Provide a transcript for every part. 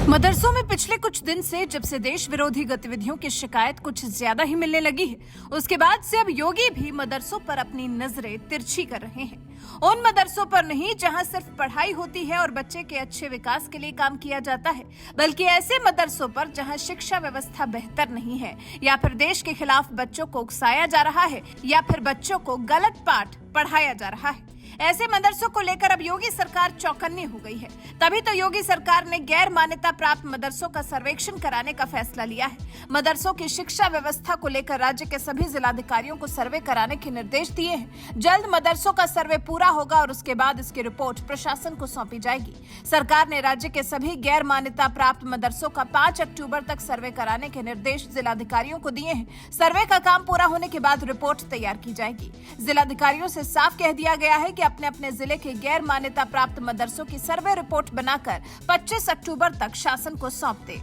मदरसों में पिछले कुछ दिन से जब से देश विरोधी गतिविधियों की शिकायत कुछ ज्यादा ही मिलने लगी है, उसके बाद से अब योगी भी मदरसों पर अपनी नजरें तिरछी कर रहे हैं। उन मदरसों पर नहीं जहां सिर्फ पढ़ाई होती है और बच्चे के अच्छे विकास के लिए काम किया जाता है, बल्कि ऐसे मदरसों पर जहां शिक्षा व्यवस्था बेहतर नहीं है, या फिर देश के खिलाफ बच्चों को उकसाया जा रहा है, या फिर बच्चों को गलत पाठ पढ़ाया जा रहा है। ऐसे मदरसों को लेकर अब योगी सरकार चौकन्नी हो गई है। तभी तो योगी सरकार ने गैर मान्यता प्राप्त मदरसों का सर्वेक्षण कराने का फैसला लिया है। मदरसों की शिक्षा व्यवस्था को लेकर राज्य के सभी जिलाधिकारियों को सर्वे कराने के निर्देश दिए हैं। जल्द मदरसों का सर्वे पूरा होगा और उसके बाद इसकी रिपोर्ट प्रशासन को सौंपी जाएगी। सरकार ने राज्य के सभी गैर मान्यता प्राप्त मदरसों का 5 अक्टूबर तक सर्वे कराने के निर्देश जिलाधिकारियों को दिए हैं। सर्वे का काम पूरा होने के बाद रिपोर्ट तैयार की जाएगी। जिलाधिकारियों से साफ कह दिया गया है कि अपने अपने जिले के गैर मान्यता प्राप्त मदरसों की सर्वे रिपोर्ट बनाकर 25 अक्टूबर तक शासन को सौंप दें।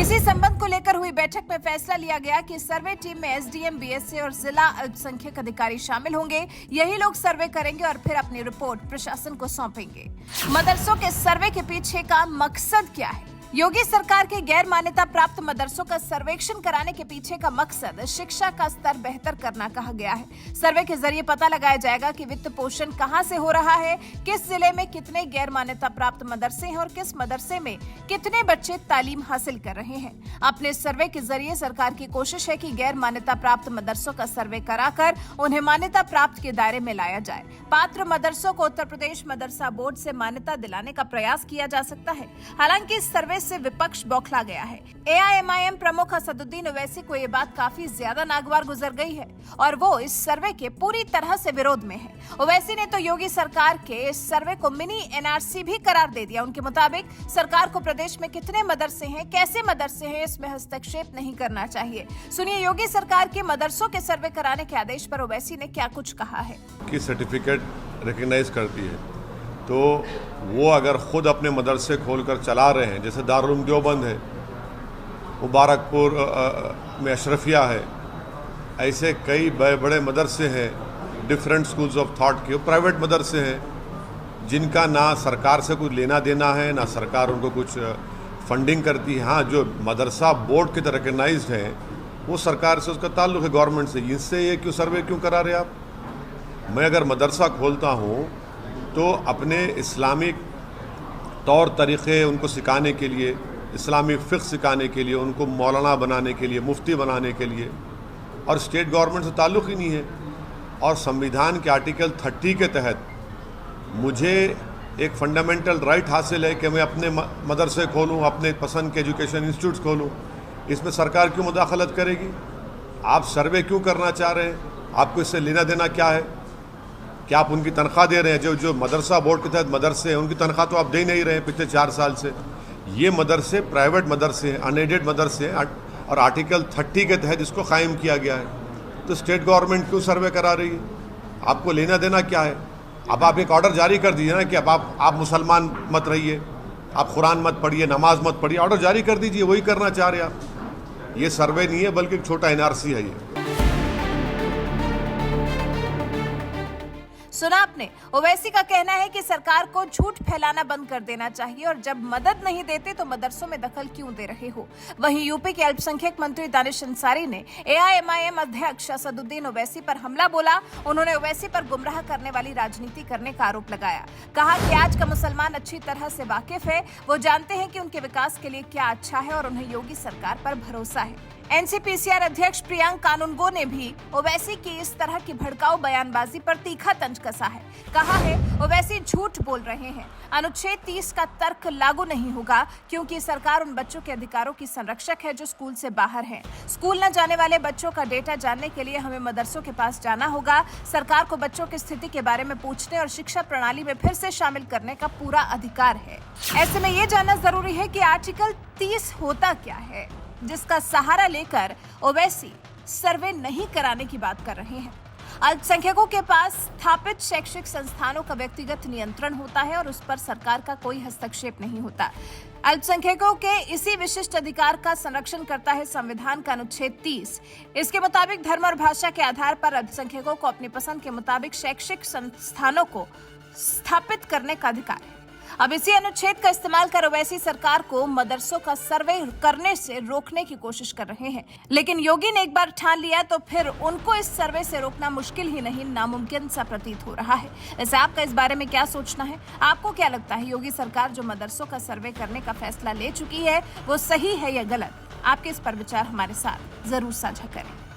इसी संबंध को लेकर हुई बैठक में फैसला लिया गया कि सर्वे टीम में एसडीएम, बीएसए और जिला अल्पसंख्यक अधिकारी शामिल होंगे। यही लोग सर्वे करेंगे और फिर अपनी रिपोर्ट प्रशासन को सौंपेंगे। मदरसों के सर्वे के पीछे का मकसद क्या है? योगी सरकार के गैर मान्यता प्राप्त मदरसों का सर्वेक्षण कराने के पीछे का मकसद शिक्षा का स्तर बेहतर करना कहा गया है। सर्वे के जरिए पता लगाया जाएगा कि वित्त पोषण कहां से हो रहा है, किस जिले में कितने गैर मान्यता प्राप्त मदरसे हैं और किस मदरसे में कितने बच्चे तालीम हासिल कर रहे हैं। अपने सर्वे के जरिए सरकार की कोशिश है कि गैर मान्यता प्राप्त मदरसों का सर्वे कराकर उन्हें मान्यता प्राप्त के दायरे में लाया जाए। पात्र मदरसों को उत्तर प्रदेश मदरसा बोर्ड से मान्यता दिलाने का प्रयास किया जा सकता है। हालांकि इस सर्वे से विपक्ष बौखला गया है। एआईएमआईएम प्रमुख असदुद्दीन ओवैसी को ये बात काफी ज्यादा नागवार गुजर गई है और वो इस सर्वे के पूरी तरह से विरोध में है। ओवैसी ने तो योगी सरकार के इस सर्वे को मिनी एनआरसी भी करार दे दिया। उनके मुताबिक सरकार को प्रदेश में कितने मदरसे हैं, कैसे मदरसे हैं, इसमें हस्तक्षेप नहीं करना चाहिए। सुनिए योगी सरकार के मदरसों के सर्वे कराने के आदेश पर ओवैसी ने क्या कुछ कहा है। कि सर्टिफिकेट रिकॉग्नाइज करती है तो वो अगर ख़ुद अपने मदरसे खोलकर चला रहे हैं, जैसे दारुल उलूम देवबंद है, मुबारकपुर में अशरफिया है, ऐसे कई बड़े मदरसे हैं, डिफरेंट स्कूल्स ऑफ थॉट के प्राइवेट मदरसे हैं जिनका ना सरकार से कुछ लेना देना है, ना सरकार उनको कुछ फंडिंग करती है। हाँ, जो मदरसा बोर्ड के तरह रिकग्नाइज्ड है वो सरकार से उसका ताल्लुक़ है, गवर्नमेंट से। इनसे ये क्यों सर्वे क्यों करा रहे आप? मैं अगर मदरसा खोलता हूँ तो अपने इस्लामिक तौर तरीक़े उनको सिखाने के लिए, इस्लामिक फ़िक़्ह सिखाने के लिए, उनको मौलाना बनाने के लिए, मुफ्ती बनाने के लिए, और स्टेट गवर्नमेंट से ताल्लुक़ ही नहीं है। और संविधान के आर्टिकल 30 के तहत मुझे एक फंडामेंटल राइट हासिल है कि मैं अपने मदरसे खोलूँ, अपने पसंद के एजुकेशन इंस्टीट्यूट्स खोलूँ। इसमें सरकार क्यों मुदाखलत करेगी? आप सर्वे क्यों करना चाह रहे हैं? आपको इससे लेना देना क्या है? क्या आप उनकी तनख्वाह दे रहे हैं? जो मदरसा बोर्ड के तहत मदरसे हैं उनकी तनख्वाह तो आप दे नहीं रहे हैं पिछले 4 साल से। ये मदरसे प्राइवेट मदरसे हैं, अनएडेड मदरसे हैं और आर्टिकल 30 के तहत इसको कायम किया गया है। तो स्टेट गवर्नमेंट क्यों सर्वे करा रही है? आपको लेना देना क्या है? अब आप एक ऑर्डर जारी कर दीजिए ना कि अब आप मुसलमान मत रहिए, आप कुरान मत पढ़िए, नमाज मत पढ़िए। ऑर्डर जारी कर दीजिए, वही करना चाह रहे आप। ये सर्वे नहीं है बल्कि एक छोटा एनआरसी है ये। सुना आपने, ओवैसी का कहना है कि सरकार को झूठ फैलाना बंद कर देना चाहिए और जब मदद नहीं देते तो मदरसों में दखल क्यों दे रहे हो। वहीं यूपी के अल्पसंख्यक मंत्री दानिश अंसारी ने एआईएमआईएम अध्यक्ष असदुद्दीन ओवैसी पर हमला बोला। उन्होंने ओवैसी पर गुमराह करने वाली राजनीति करने का आरोप लगाया। कहा कि आज का मुसलमान अच्छी तरह से वाकिफ है, वो जानते हैं कि उनके विकास के लिए क्या अच्छा है और उन्हें योगी सरकार पर भरोसा है। एनसीपीसीआर अध्यक्ष प्रियंक कानूनगो ने भी ओवैसी की इस तरह की भड़काऊ बयानबाजी पर तीखा तंज कसा है। कहा है ओवैसी झूठ बोल रहे हैं, अनुच्छेद 30 का तर्क लागू नहीं होगा क्योंकि सरकार उन बच्चों के अधिकारों की संरक्षक है जो स्कूल से बाहर हैं। स्कूल न जाने वाले बच्चों का डेटा जानने के लिए हमें मदरसों के पास जाना होगा। सरकार को बच्चों की स्थिति के बारे में पूछने और शिक्षा प्रणाली में फिर से शामिल करने का पूरा अधिकार है। ऐसे में ये जानना जरूरी है कि आर्टिकल 30 होता क्या है जिसका सहारा लेकर ओवैसी सर्वे नहीं कराने की बात कर रहे हैं। अल्पसंख्यकों के पास स्थापित शैक्षिक संस्थानों का व्यक्तिगत नियंत्रण होता है और उस पर सरकार का कोई हस्तक्षेप नहीं होता। अल्पसंख्यकों के इसी विशिष्ट अधिकार का संरक्षण करता है संविधान का अनुच्छेद 30। इसके मुताबिक धर्म और भाषा के आधार पर अल्पसंख्यकों को अपनी पसंद के मुताबिक शैक्षिक संस्थानों को स्थापित करने का अधिकार है। अब इसी अनुच्छेद का इस्तेमाल कर ओवैसी सरकार को मदरसों का सर्वे करने से रोकने की कोशिश कर रहे हैं, लेकिन योगी ने एक बार ठान लिया तो फिर उनको इस सर्वे से रोकना मुश्किल ही नहीं नामुमकिन सा प्रतीत हो रहा है। वैसे आपका इस बारे में क्या सोचना है? आपको क्या लगता है योगी सरकार जो मदरसों का सर्वे करने का फैसला ले चुकी है वो सही है या गलत? आपके इस पर विचार हमारे साथ जरूर साझा करें।